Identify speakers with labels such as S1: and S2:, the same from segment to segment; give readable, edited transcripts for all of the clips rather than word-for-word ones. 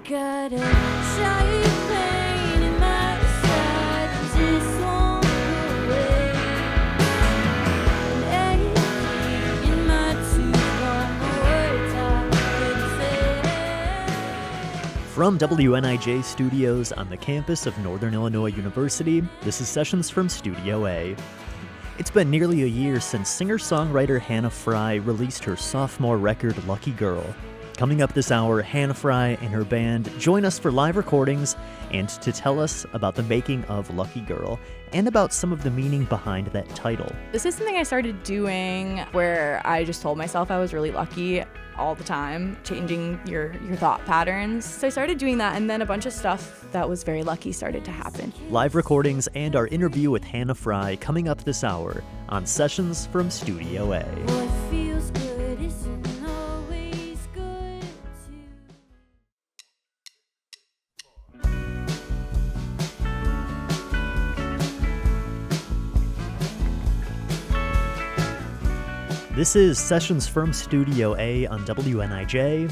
S1: got a giant pain in my side, just won't go away. An ache in my tooth, all the words I couldn't say.
S2: From WNIJ studios on the campus of Northern Illinois University, this is Sessions from Studio A. It's been nearly a year since singer-songwriter Hannah Frey released her sophomore record, Lucky Girl. Coming up this hour, Hannah Frey and her band join us for live recordings and to tell us about the making of Lucky Girl and about some of the meaning behind that title.
S3: This is something I started doing where I just told myself I was really lucky all the time, changing your thought patterns. So I started doing that, and then a bunch of stuff that was very lucky started to happen.
S2: Live recordings and our interview with Hannah Frey coming up this hour on Sessions from Studio A.
S1: What feels good isn't always good too.
S2: This is Sessions from Studio A on WNIJ.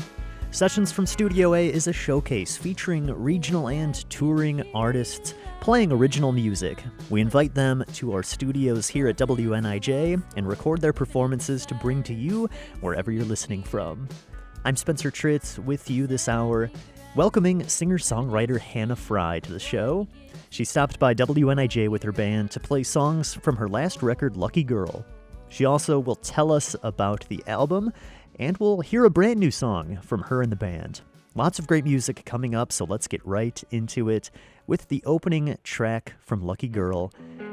S2: Sessions from Studio A is a showcase featuring regional and touring artists playing original music. We invite them to our studios here at WNIJ and record their performances to bring to you wherever you're listening from. I'm Spencer Tritz with you this hour, welcoming singer-songwriter Hannah Frey to the show. She stopped by WNIJ with her band to play songs from her last record, Lucky Girl. She also will tell us about the album, and we'll hear a brand new song from her and the band. Lots of great music coming up, so let's get right into it with the opening track from Lucky Girl.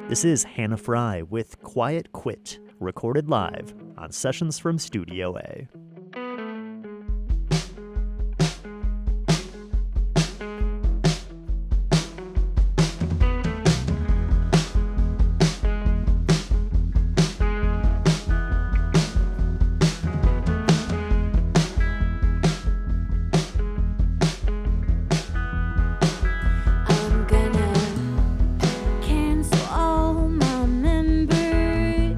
S2: This is Hannah Frey with Quiet Quit, recorded live on Sessions from Studio A.
S1: I'm gonna cancel all my memberships.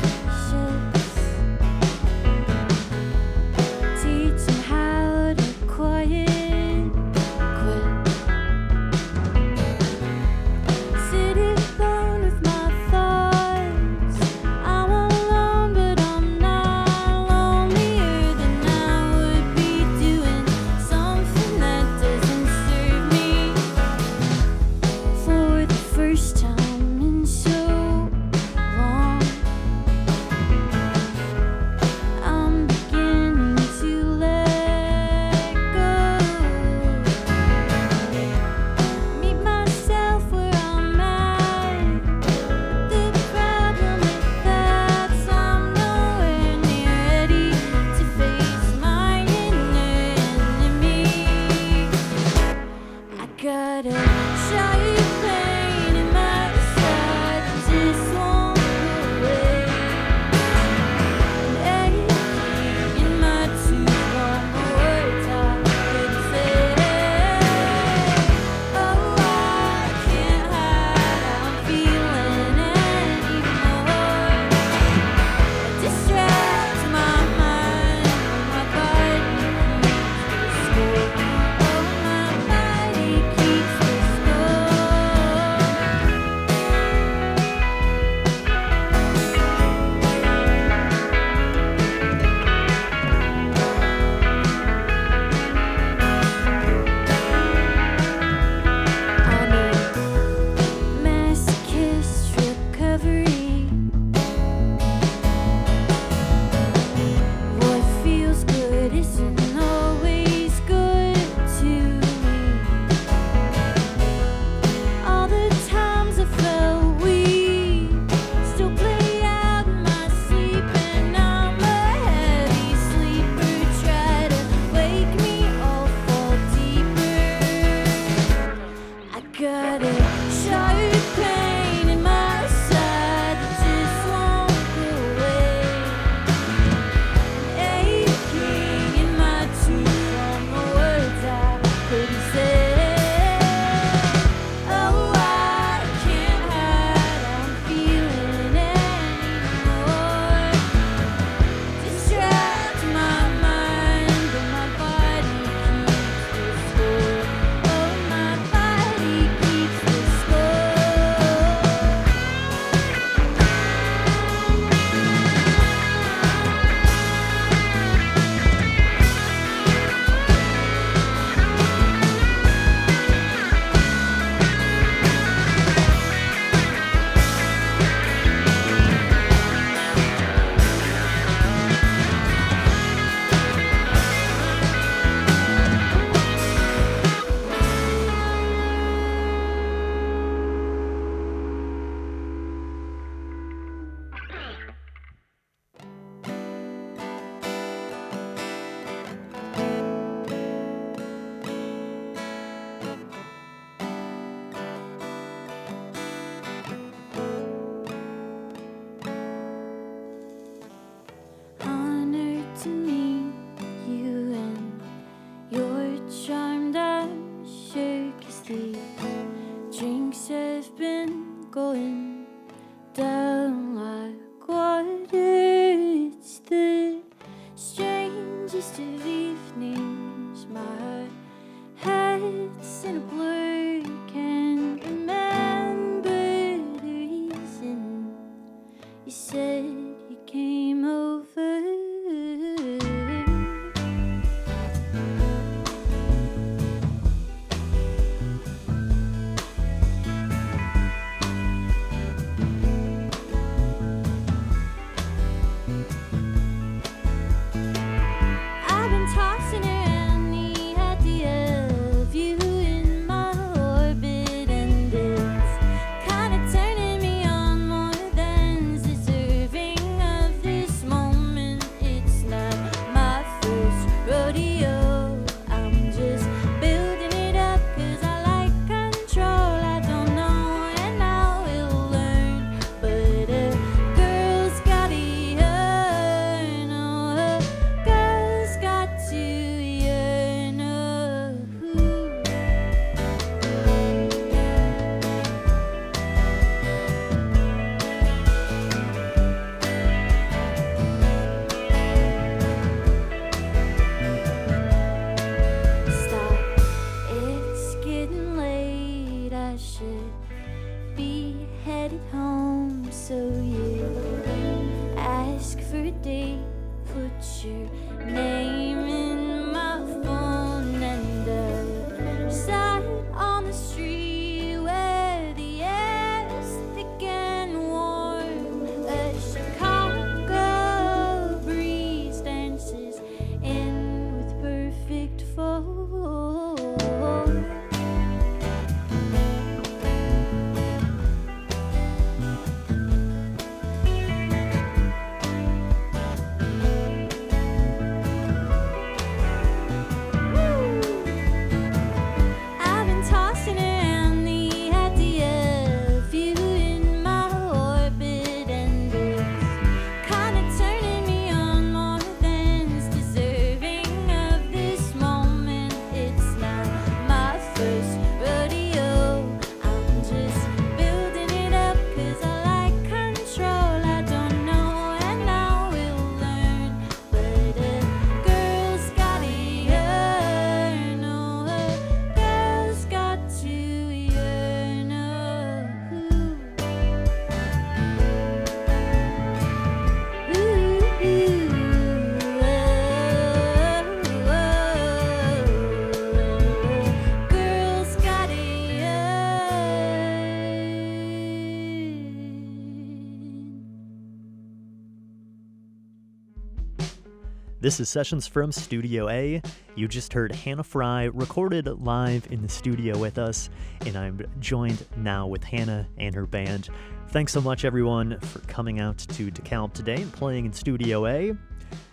S2: This is Sessions from Studio A. You just heard Hannah Frey recorded live in the studio with us, and I'm joined now with Hannah and her band. Thanks so much, everyone, for coming out to DeKalb today and playing in Studio A.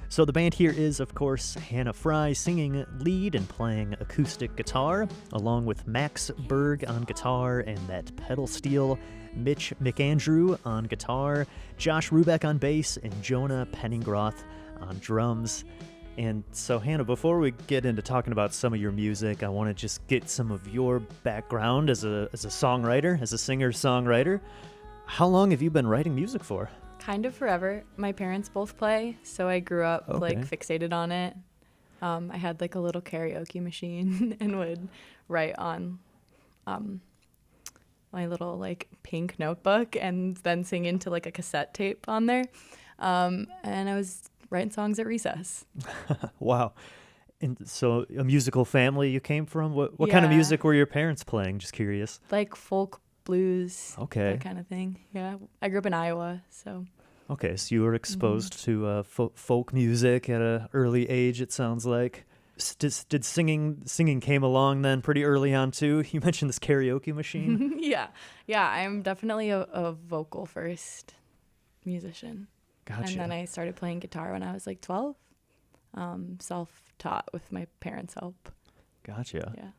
S2: So the band here is, of course, Hannah Frey singing lead and playing acoustic guitar, along with Max Berg on guitar and that pedal steel, Mitch McAndrew on guitar, Josh Rubeck on bass, and Jonah Penningroth on drums. And so, Hannah, before we get into talking about some of your music, I want to just get some of your background as a songwriter, as a singer-songwriter. How long have you been writing music for?
S3: Kind of forever. My parents both play, so I grew up fixated on it. I had like a little karaoke machine and would write on my little like pink notebook and then sing into like a cassette tape on there. And I was writing songs at recess.
S2: Wow. And so a musical family you came from? What kind of music were your parents playing? Just curious.
S3: Like folk, blues,
S2: okay,
S3: that kind of thing. Yeah, I grew up in Iowa, so.
S2: Okay, so you were exposed to folk music at an early age, it sounds like. Did singing came along then pretty early on too? You mentioned this karaoke machine.
S3: Yeah, I'm definitely a vocal first musician.
S2: Gotcha.
S3: And then I started playing guitar when I was like 12, self-taught with my parents' help.
S2: Gotcha.
S3: Yeah.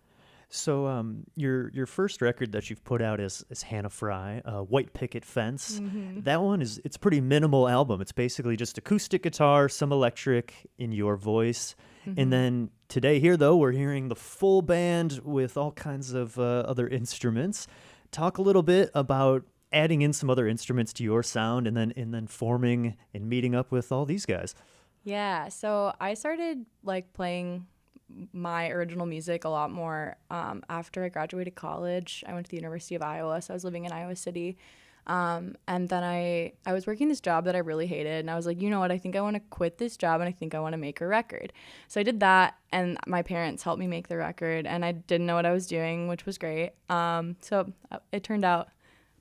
S2: So your first record that you've put out is Hannah Frey, White Picket Fence.
S3: Mm-hmm.
S2: That one it's a pretty minimal album. It's basically just acoustic guitar, some electric in your voice.
S3: Mm-hmm.
S2: And then today here, though, we're hearing the full band with all kinds of other instruments. Talk a little bit about adding in some other instruments to your sound and then forming and meeting up with all these guys.
S3: Yeah, so I started like playing my original music a lot more after I graduated college. I went to the University of Iowa, so I was living in Iowa City. And then I was working this job that I really hated, and I was like, you know what, I think I want to quit this job, and I think I want to make a record. So I did that, and my parents helped me make the record, and I didn't know what I was doing, which was great. So it turned out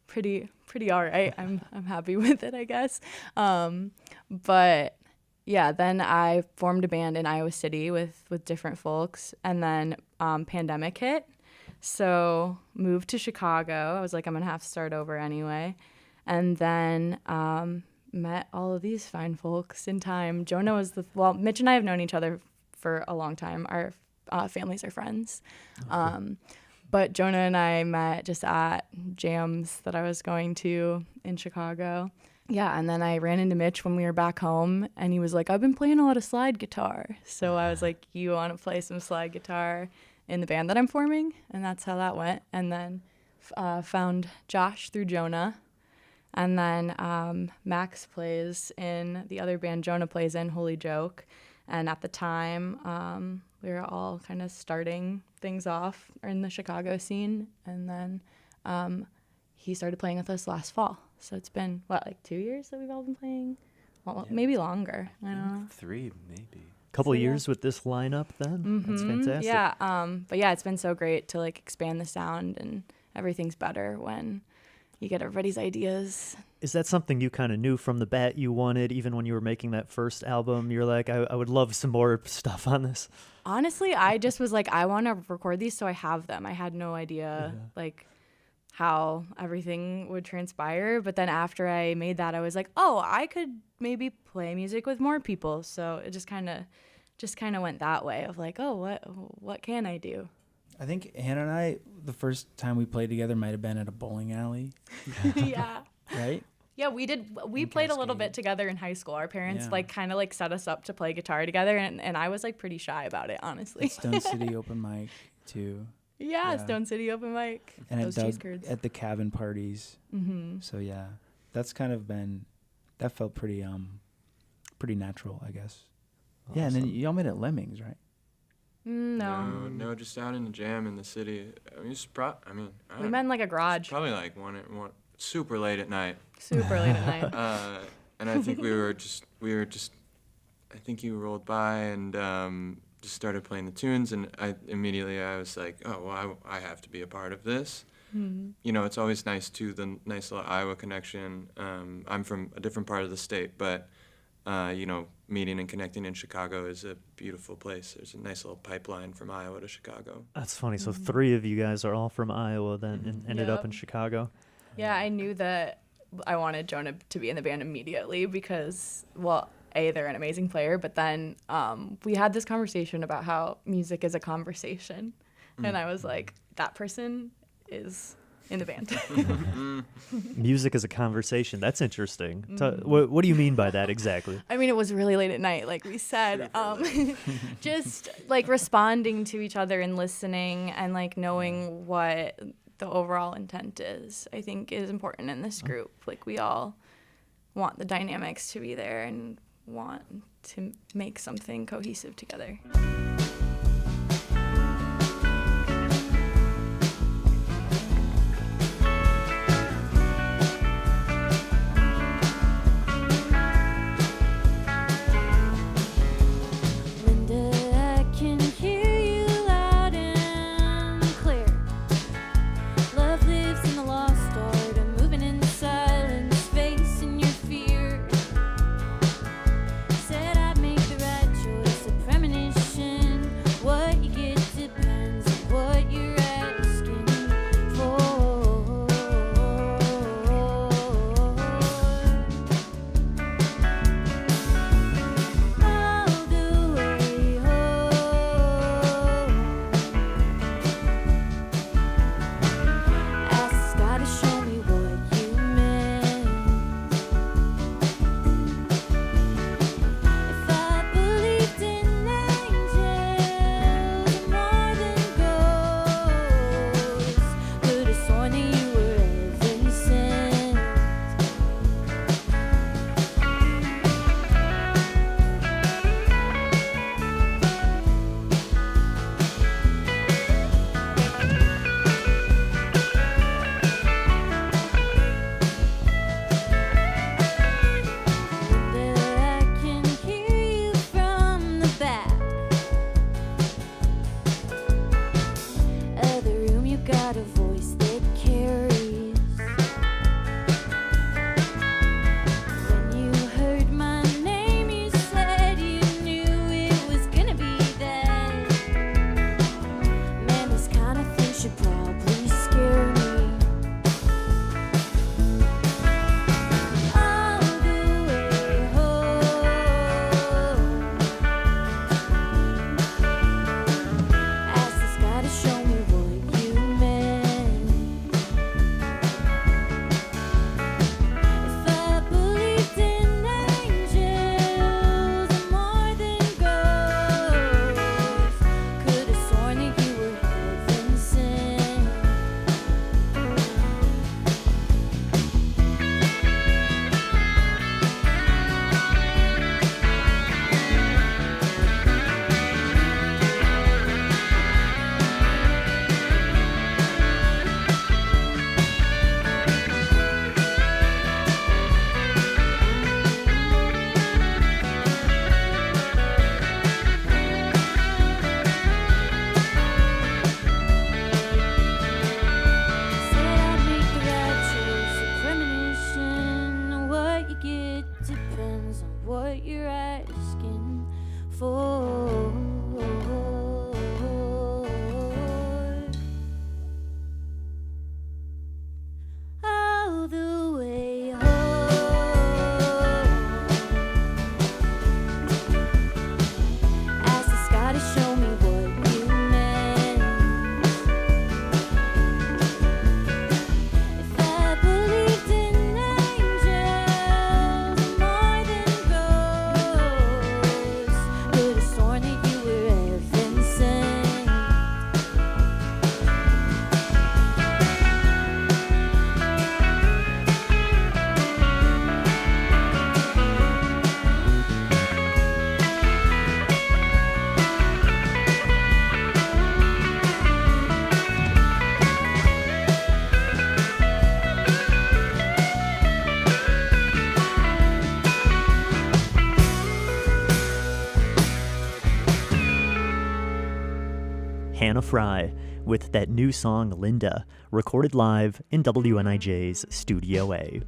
S3: pretty all right. I'm happy with it, I guess. But yeah, then I formed a band in Iowa City with different folks, and then pandemic hit. So moved to Chicago. I was like, I'm going to have to start over anyway. And then met all of these fine folks in time. Jonah was Mitch and I have known each other for a long time. Our families are friends. But Jonah and I met just at jams that I was going to in Chicago. Yeah, and then I ran into Mitch when we were back home, and he was like, I've been playing a lot of slide guitar. So I was like, you want to play some slide guitar in the band that I'm forming? And that's how that went. And then found Josh through Jonah. And then Max plays in the other band Jonah plays in, Holy Joke. And at the time, we were all kind of starting things off in the Chicago scene. And then he started playing with us last fall. So it's been, like 2 years that we've all been playing? Well, maybe longer. I don't know.
S4: 3, maybe.
S2: Couple of years with this lineup then?
S3: Mm-hmm.
S2: That's fantastic.
S3: Yeah, but yeah, it's been so great to like expand the sound, and everything's better when you get everybody's ideas.
S2: Is that something you kind of knew from the bat you wanted, even when you were making that first album? You're like, I would love some more stuff on this.
S3: Honestly, I just was like, I want to record these so I have them. I had no idea like how everything would transpire. But then after I made that, I was like, oh, I could maybe play music with more people. So it just kind of went that way of like, oh, what can I do?
S5: I think Hannah and I, the first time we played together might have been at a bowling alley.
S3: Yeah.
S5: Right?
S3: Yeah, we did. We played a little bit together in high school. Our parents kind of set us up to play guitar together, and I was like pretty shy about it, honestly.
S5: Stone City open mic too.
S3: Yeah, Stone City open mic.
S5: And
S3: those cheese curds.
S5: at the cabin parties. Mm-hmm. So yeah, that's kind of been, that felt pretty natural, I guess. Awesome. Yeah, and then y'all met at Lemmings, right?
S4: No, just out in the jam in the city. I mean,
S3: we met in like a garage.
S4: Probably like one super late at night.
S3: Super late at night.
S4: And I think we were just. I think you rolled by and just started playing the tunes, and I was like, oh well, I have to be a part of this. Mm-hmm. You know, it's always nice too, the nice little Iowa connection. I'm from a different part of the state, but meeting and connecting in Chicago is a beautiful place. There's a nice little pipeline from Iowa to Chicago.
S2: That's funny. So 3 of you guys are all from Iowa then and ended up in Chicago.
S3: Yeah, I knew that I wanted Jonah to be in the band immediately because, well, A, they're an amazing player, but then we had this conversation about how music is a conversation. And I was like, that person is in the band.
S2: Music is a conversation. That's interesting. What do you mean by that exactly?
S3: I mean, it was really late at night, like we said. Just like responding to each other and listening and like knowing what the overall intent is, I think is important in this group. Like we all want the dynamics to be there and want to make something cohesive together.
S2: Hannah Frey with that new song Linda, recorded live in WNIJ's Studio A.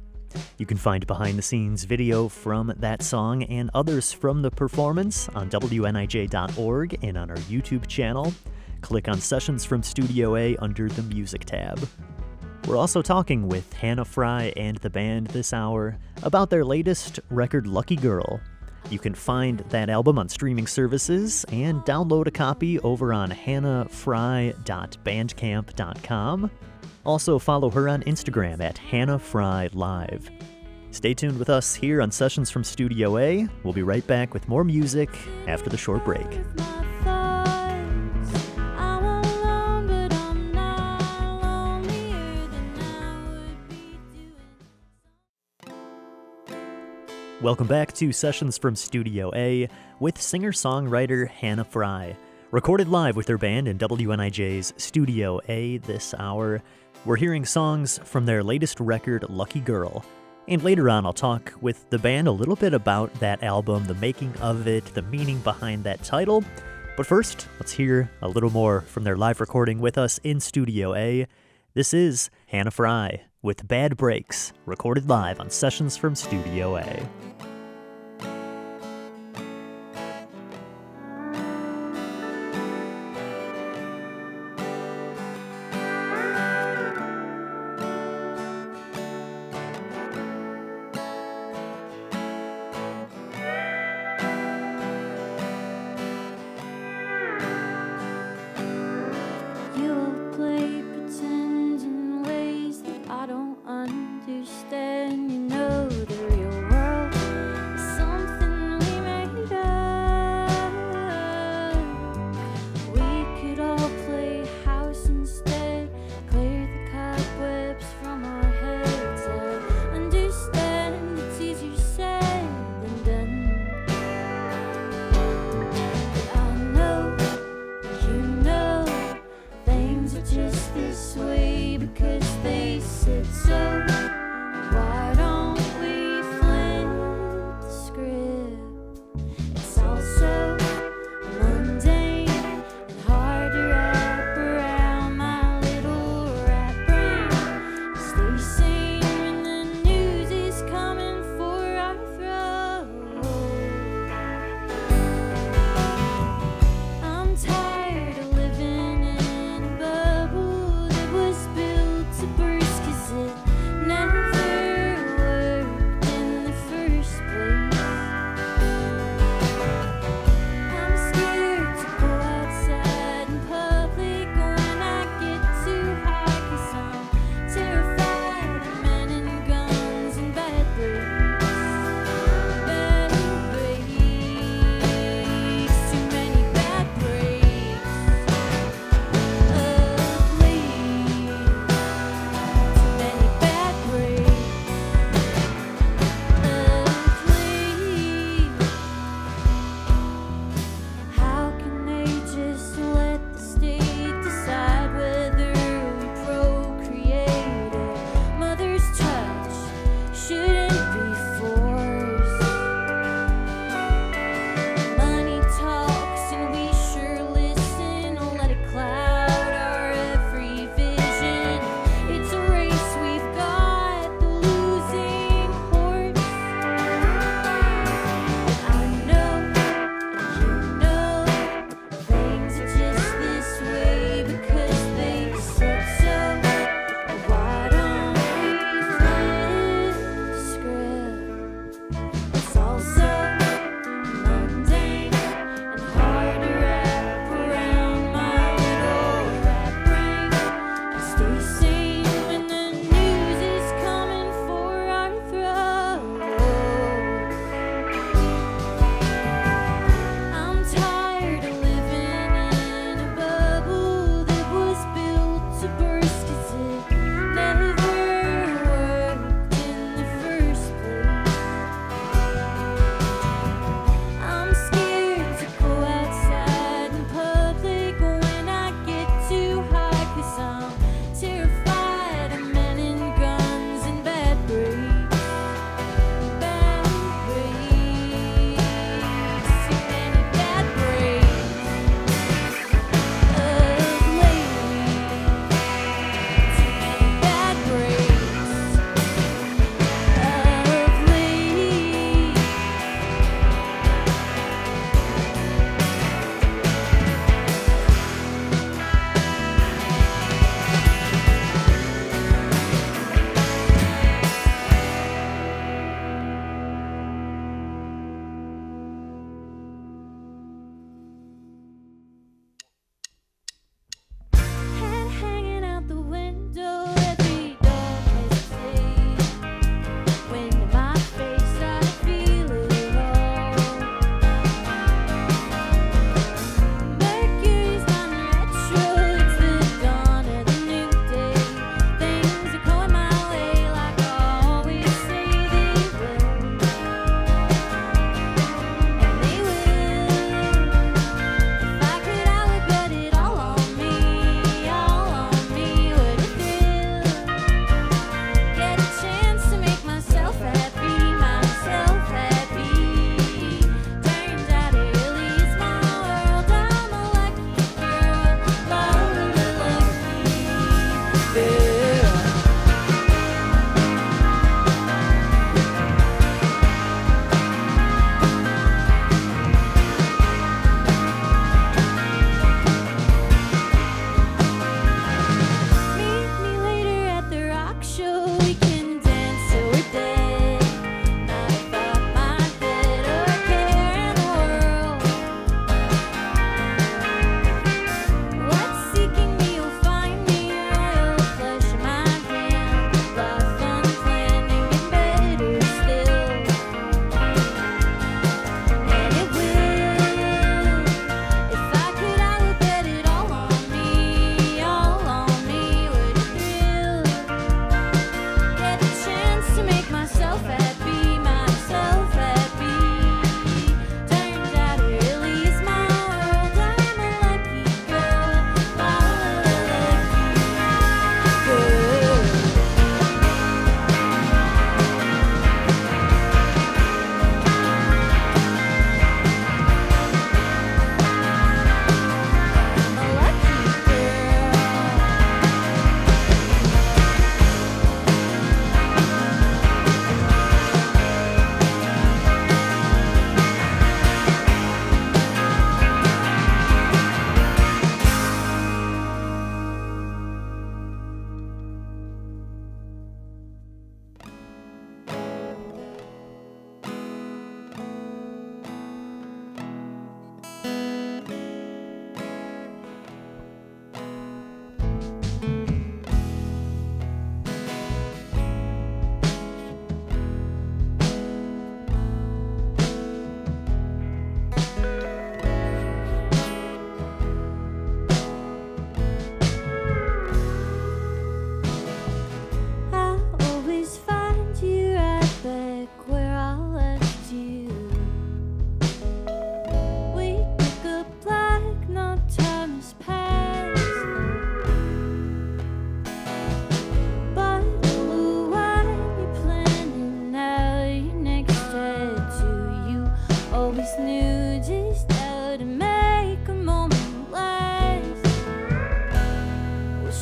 S2: You can find behind-the-scenes video from that song and others from the performance on WNIJ.org and on our YouTube channel. Click on Sessions from Studio A under the Music tab. We're also talking with Hannah Frey and the band this hour about their latest record, Lucky Girl. You can find that album on streaming services and download a copy over on hannahfrey.bandcamp.com. Also follow her on Instagram at hannahfreylive. Stay tuned with us here on Sessions from Studio A. We'll be right back with more music after the short break.
S1: With my thoughts, I'm alone, but I'm not lonelier than I would be doing.
S2: Welcome back to Sessions from Studio A with singer-songwriter Hannah Frey. Recorded live with their band in WNIJ's Studio A this hour. We're hearing songs from their latest record, Lucky Girl. And later on, I'll talk with the band a little bit about that album, the making of it, the meaning behind that title. But first, let's hear a little more from their live recording with us in Studio A. This is Hannah Frey with Bad Breaks, recorded live on Sessions from Studio A.
S1: You all play pretend in ways that I don't understand. You know the real world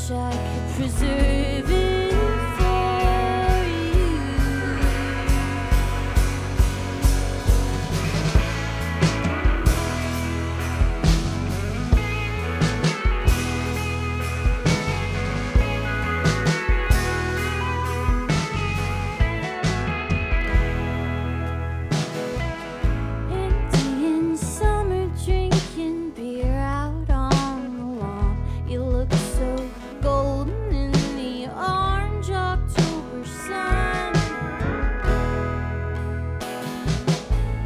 S1: wish I could preserve it for you. Indian summer drinking beer out on the lawn. You look so golden in the orange October sun.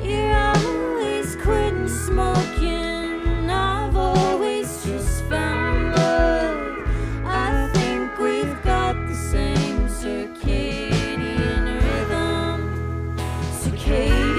S1: You're always quitting smoking. I've always just found love. I think we've got the same circadian rhythm. Circadian.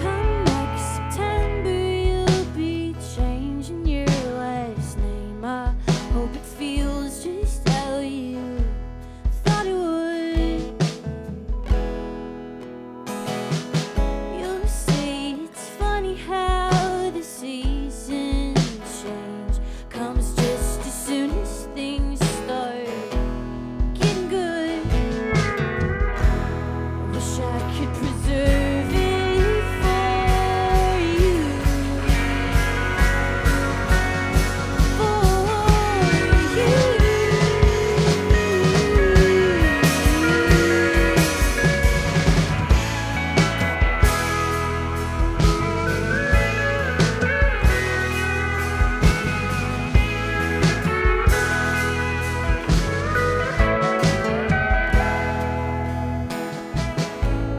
S1: Come next September, you'll be changing your last name. I hope it feels just how you thought it would. You'll say it's funny how the seasons change. Comes just as soon as things start getting good. I wish I could preserve it for you.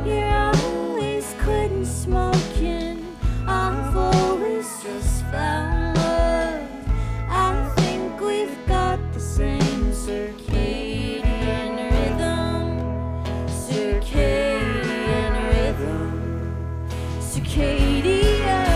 S1: You're always quitting smoking. I've always just found love. I think we've got the same circadian rhythm. Circadian rhythm. Circadian rhythm.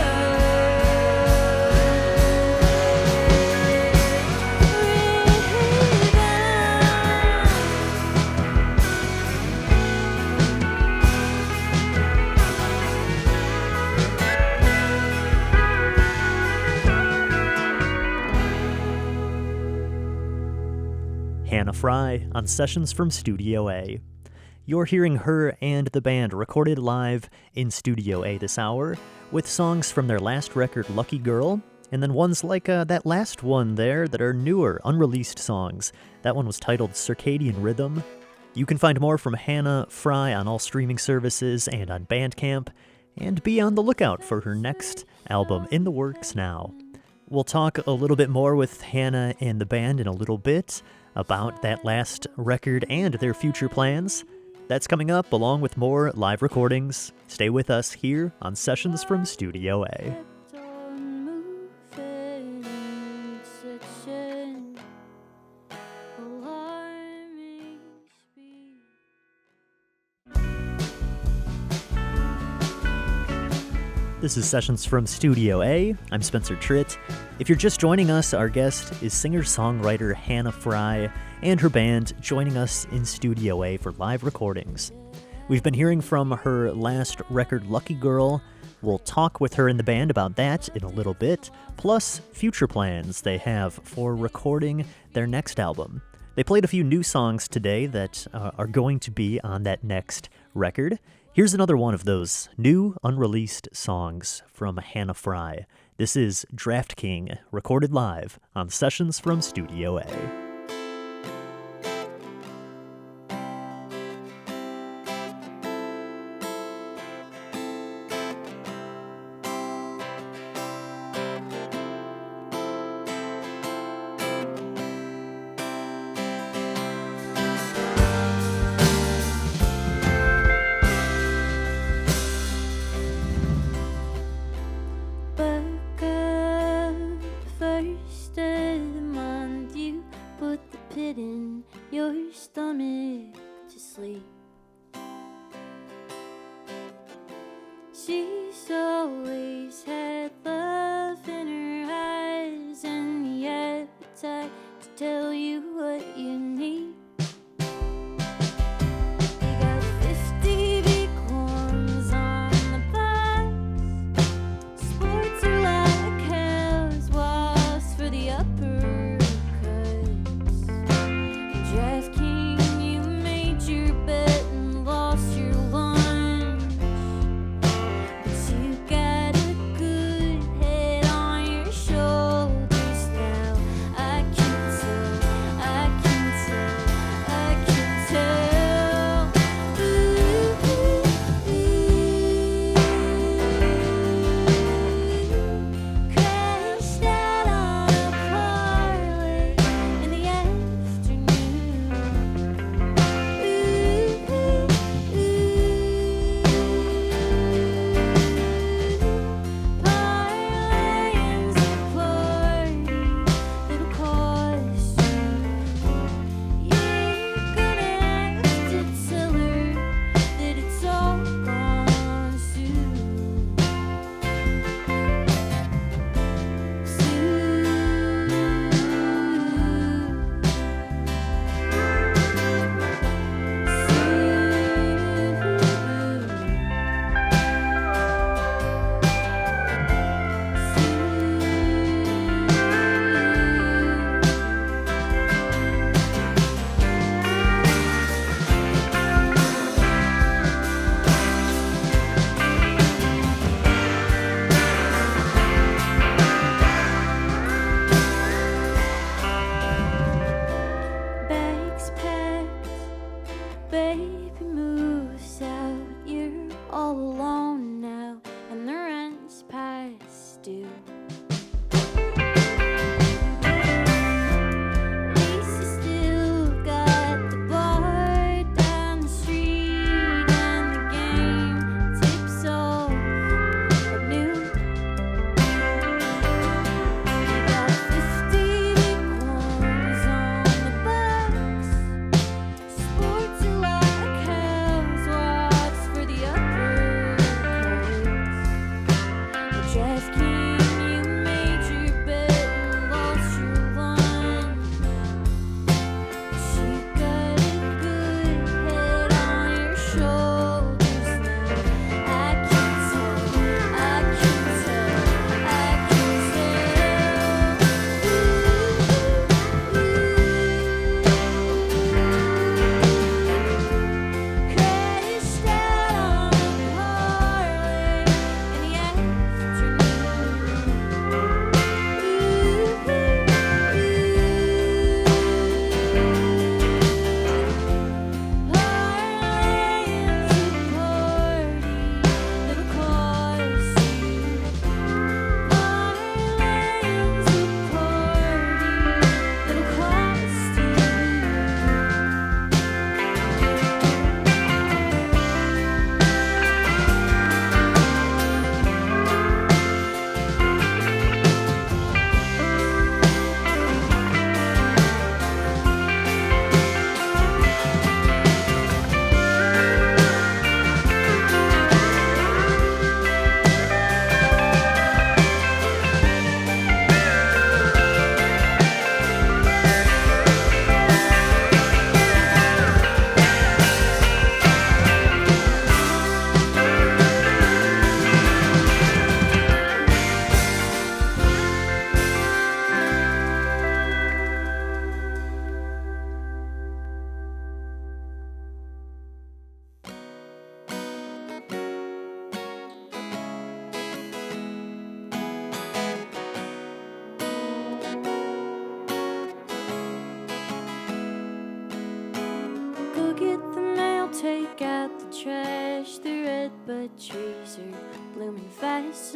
S2: Hannah Frey on Sessions from Studio A. You're hearing her and the band recorded live in Studio A this hour, with songs from their last record, Lucky Girl, and then ones like that last one there that are newer, unreleased songs. That one was titled Circadian Rhythm. You can find more from Hannah Frey on all streaming services and on Bandcamp, and be on the lookout for her next album in the works now. We'll talk a little bit more with Hannah and the band in a little bit about that last record and their future plans. That's coming up along with more live recordings. Stay with us here on Sessions from Studio A.
S1: Kept on moving at such an alarming speed.
S2: This is Sessions from Studio A. I'm Spencer Tritt. If you're just joining us, our guest is singer-songwriter Hannah Frey and her band joining us in Studio A for live recordings. We've been hearing from her last record, Lucky Girl. We'll talk with her and the band about that in a little bit, plus future plans they have for recording their next album. They played a few new songs today that are going to be on that next record. Here's another one of those new, unreleased songs from Hannah Frey. This is Draft King, recorded live on Sessions from Studio A.
S1: Buck up, first of the month, you put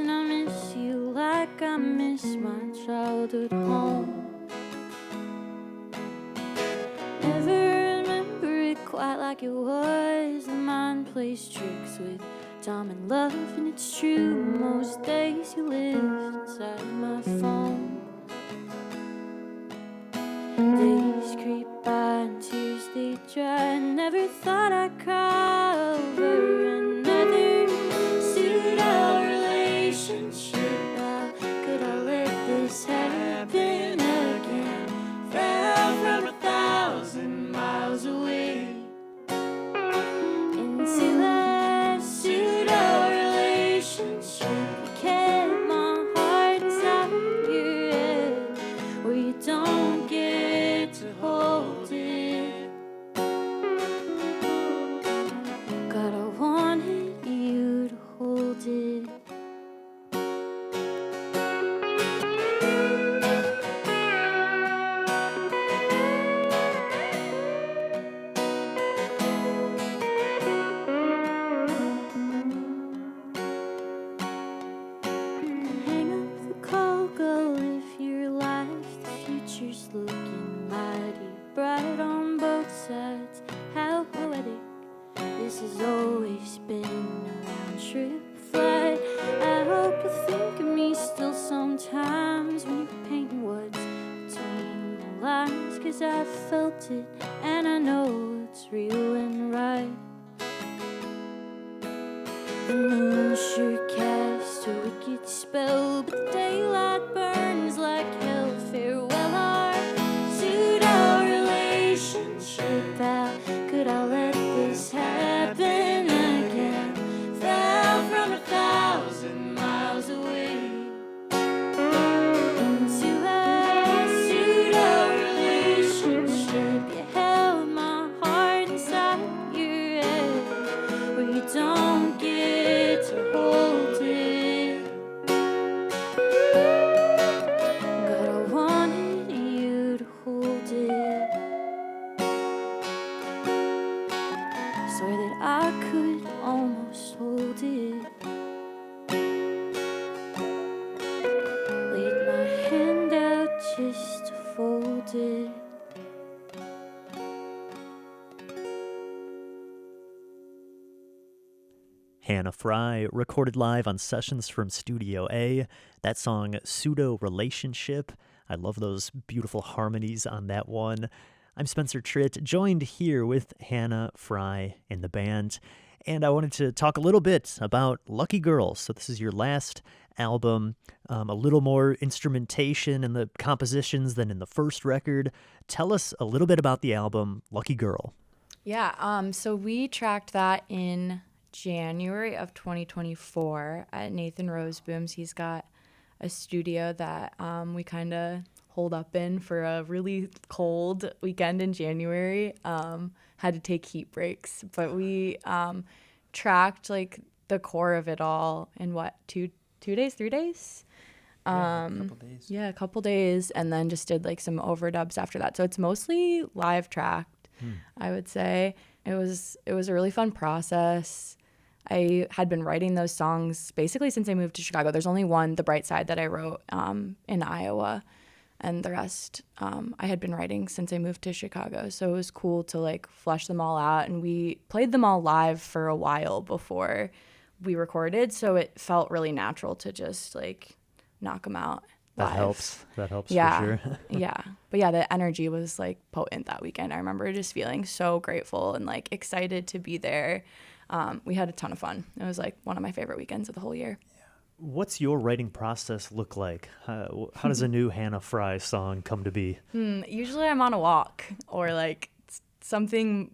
S1: and I miss you like I miss my childhood home. Never remember it quite like it was. The mind plays tricks with time and love, and it's true, most days you lived inside my phone. Days creep by and tears they dry. Never thought I'd cry over another pseudo relationship. How could I let this happen again? Fell from 1,000 miles away into a pseudo relationship. You kept my heart inside your head, where you don't get to hold it. God, I wanted you to hold it. Hang up the call, go live your life. The future's looking mighty bright on both sides. How poetic. This has always been a round trip flight. I hope you think of me still sometimes when you're painting what's between the lines. 'Cause I felt it and I know it's real and right. The moon sure cast a wicked spell, but the daylight burns like hell. Farewell our pseudo relationship. How could I let this happen again? Fell from 1,000 miles away into a pseudo relationship. You held my heart inside your head, where you don't get to hold it. God, I wanted you to hold it. Swear that I could almost hold it. Laid my hand out just to fold it.
S2: Hannah Frey, recorded live on Sessions from Studio A. That song, Pseudo Relationship. I love those beautiful harmonies on that one. I'm Spencer Tritt, joined here with Hannah Frey in the band. And I wanted to talk a little bit about Lucky Girl. So this is your last album, a little more instrumentation in the compositions than in the first record. Tell us a little bit about the album, Lucky Girl.
S3: Yeah, so we tracked that in January of 2024 at Nathan Roseboom's. He's got a studio that we kind of holed up in for a really cold weekend in January. Had to take heat breaks, but we tracked like the core of it all in what, 3 days?
S5: A couple days.
S3: Yeah, a couple days, and then just did like some overdubs after that. So it's mostly live tracked, I would say. It was a really fun process. I had been writing those songs basically since I moved to Chicago. There's only one, The Bright Side, that I wrote in Iowa, and the rest I had been writing since I moved to Chicago. So it was cool to like flesh them all out, and we played them all live for a while before we recorded, so it felt really natural to just like knock them out live.
S2: That helps
S3: Yeah,
S2: for sure.
S3: yeah. But yeah, the energy was like potent that weekend. I remember just feeling so grateful and like excited to be there. We had a ton of fun. It was like one of my favorite weekends of the whole year.
S2: What's your writing process look like? How does a new Hannah Frey song come to be?
S3: Usually I'm on a walk or like something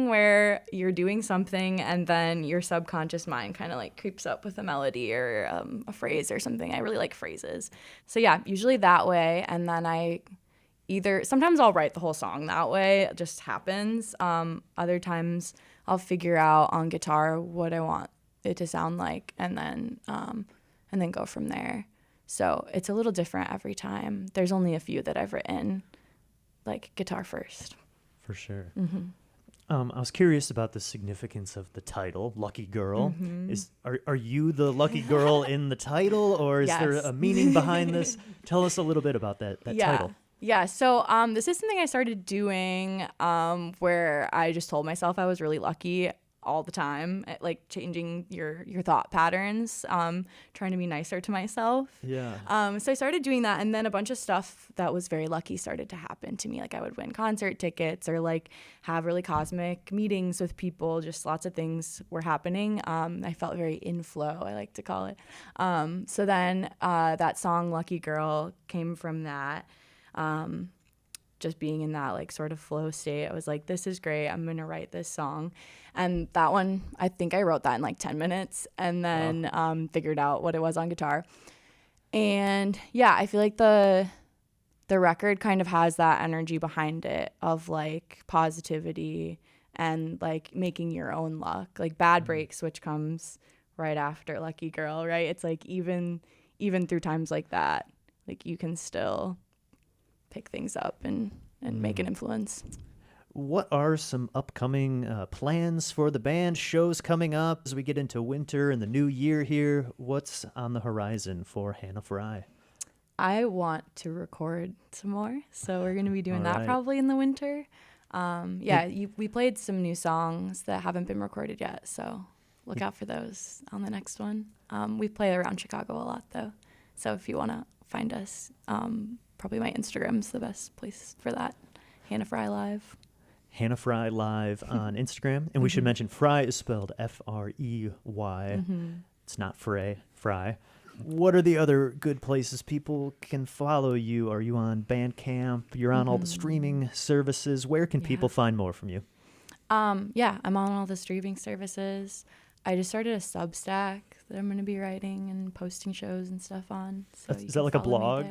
S3: where you're doing something and then your subconscious mind kind of like creeps up with a melody or a phrase or something. I really like phrases. So yeah, usually that way. And then sometimes I'll write the whole song that way. It just happens. Other times I'll figure out on guitar what I want it to sound like and then go from there. So it's a little different every time. There's only a few that I've written like guitar first.
S2: For sure.
S3: Mm-hmm.
S2: I was curious about the significance of the title, Lucky Girl.
S3: Mm-hmm.
S2: Are you the lucky girl in the title, or is there
S3: Yes.
S2: a meaning behind this? Tell us a little bit about that title.
S3: Yeah. So this is something I started doing where I just told myself I was really lucky all the time, at, like changing your thought patterns, trying to be nicer to myself.
S2: Yeah.
S3: So I started doing that, and then a bunch of stuff that was very lucky started to happen to me. Like I would win concert tickets or like have really cosmic meetings with people. Just lots of things were happening. I felt very in flow, I like to call it. So then that song Lucky Girl came from that. Just being in that like sort of flow state. I was like, this is great. I'm gonna write this song. And that one, I think I wrote that in like 10 minutes and then figured out what it was on guitar. And yeah, I feel like the record kind of has that energy behind it of like positivity and like making your own luck. Like Bad Breaks, which comes right after Lucky Girl, right? It's like even through times like that, like you can still pick things up and make an influence.
S2: What are some upcoming plans for the band, shows coming up as we get into winter and the new year here? What's on the horizon for Hannah Frey?
S3: I want to record some more, so we're going to be doing
S2: All
S3: that
S2: right.
S3: probably in the winter. We played some new songs that haven't been recorded yet, so look out for those on the next one. We play around Chicago a lot, though, so if you want to find us, probably my Instagram's the best place for that. Hannah Frey Live.
S2: Hannah Frey Live on Instagram. And we should mention Frey is spelled Frey. It's not Frey. What are the other good places people can follow you? Are you on Bandcamp? You're on all the streaming services. Where can people find more from you?
S3: Yeah, I'm on all the streaming services. I just started a Substack that I'm going to be writing and posting shows and stuff on. So
S2: Is that like a blog?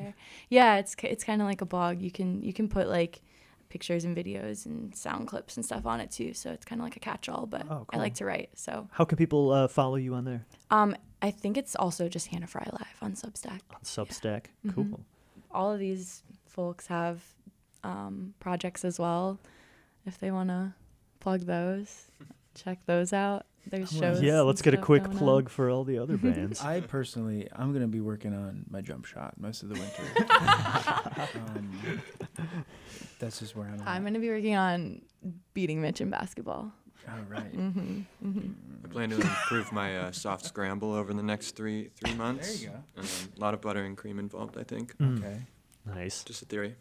S3: Yeah, it's kind of like a blog. You can put like pictures and videos and sound clips and stuff on it too. So it's kind of like a catch-all, but
S2: Oh, cool.
S3: I like to write. So
S2: How can people follow you on there?
S3: I think it's also just Hannah Frey Live on Substack.
S2: On Substack? Cool.
S3: All of these folks have projects as well. If they want to plug those, check those out. There's shows.
S2: Yeah, let's get a
S3: and
S2: quick
S3: stuff going
S2: plug
S3: on.
S2: for all the other bands.
S5: I'm going to be working on my jump shot most of the winter. That's just where I'm at.
S3: I'm going to be working on beating Mitch in basketball.
S5: All right.
S4: I plan to improve my soft scramble over the next three months.
S5: There you
S4: A lot of butter and cream involved, I think.
S5: Okay.
S2: Nice.
S4: Just a theory.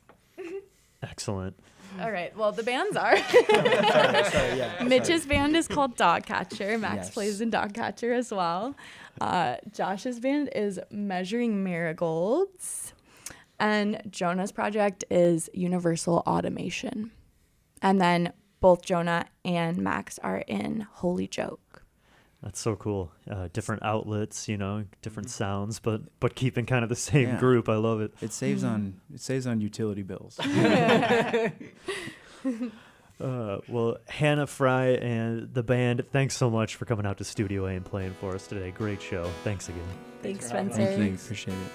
S2: Excellent.
S3: All right. Well, the bands are.
S5: Sorry, yeah.
S3: Mitch's band is called Dogcatcher. Max
S5: Yes.
S3: plays in Dogcatcher as well. Josh's band is Measuring Marigolds. And Jonah's project is Universal Automation. And then both Jonah and Max are in Holy Joke.
S2: That's so cool. Different outlets, different sounds, but keeping kind of the same
S5: Yeah.
S2: group. I love it.
S5: It saves on utility bills.
S2: Well, Hannah Frey and the band, thanks so much for coming out to Studio A and playing for us today. Great show. Thanks again.
S3: Thanks, Spencer.
S5: Thank you. Appreciate it.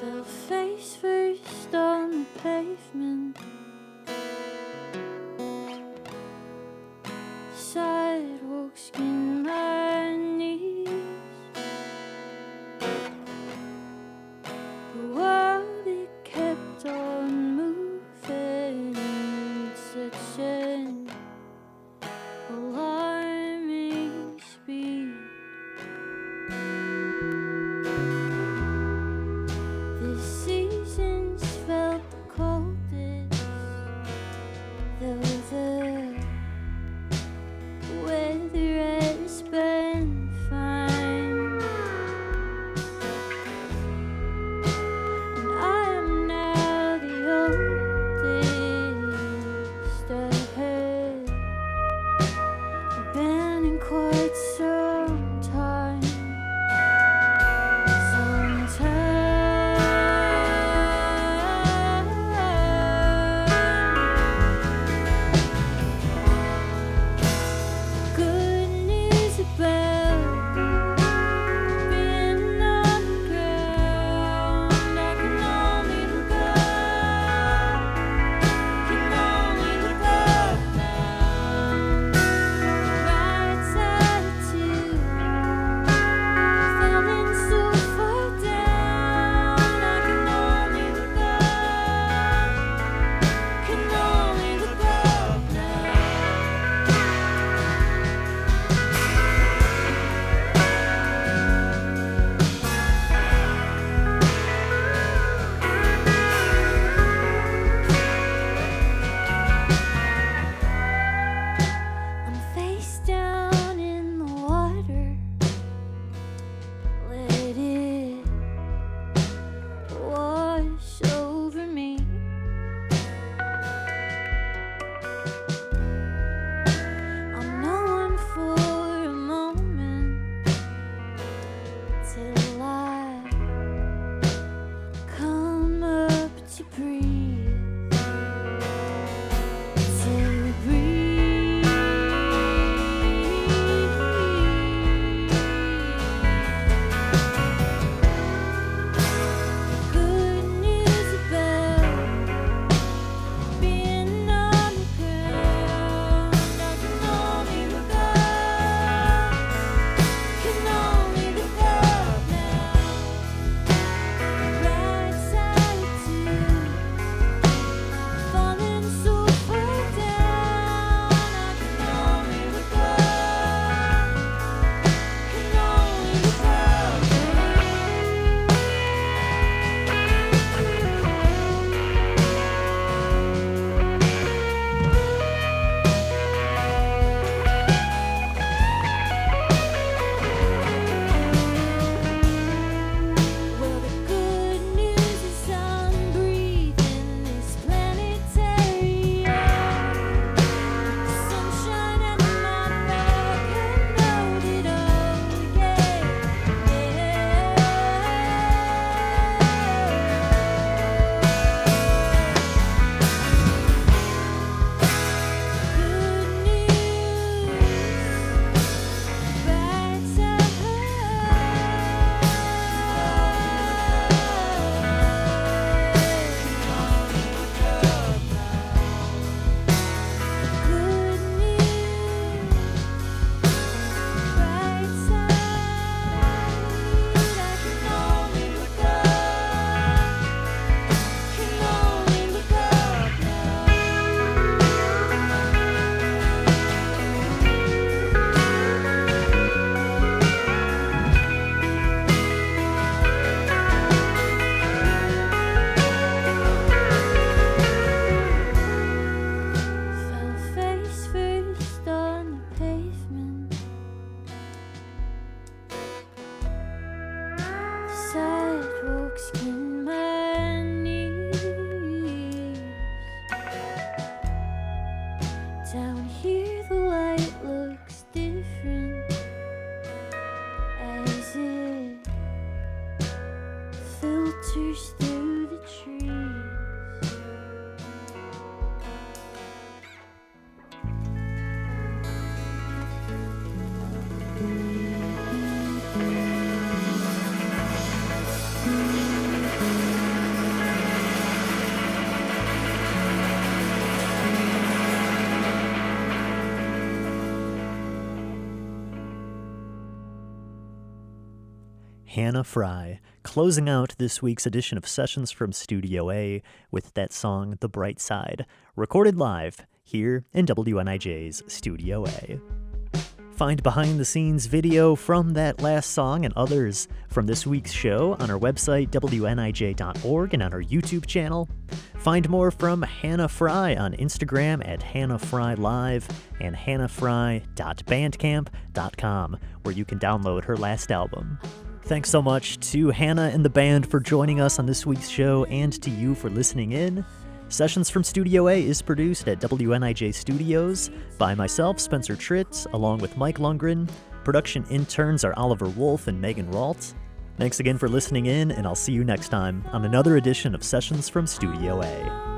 S1: Fell face first on the pavement. Sidewalk skin my knees. The world it kept on moving at such an alarming speed. The seasons felt the coldest, though the weather I'm no one for a moment till I come up to breathe, to breathe. Good news about being on the ground. I can only look up, can only look up now. Right side to falling so far down. I can only look up, can only look up now. Well, the good news is I'm breathing this planetary air. The sunshine at my back and note it all again. Good news, bright Fell face first on the pavement. Sidewalk skin my knees. Down here the light looks different as it filters through the trees.
S2: Hannah Frey, closing out this week's edition of Sessions from Studio A with that song, The Bright Side, recorded live here in WNIJ's Studio A. Find behind-the-scenes video from that last song and others from this week's show on our website, WNIJ.org, and on our YouTube channel. Find more from Hannah Frey on Instagram at Hannah Frey Live and hannahfrey.bandcamp.com, where you can download her last album. Thanks so much to Hannah and the band for joining us on this week's show, and to you for listening in. Sessions from Studio A is produced at WNIJ Studios by myself, Spencer Tritt, along with Mike Lundgren. Production interns are Oliver Wolf and Megan Ralt. Thanks again for listening in, and I'll see you next time on another edition of Sessions from Studio A.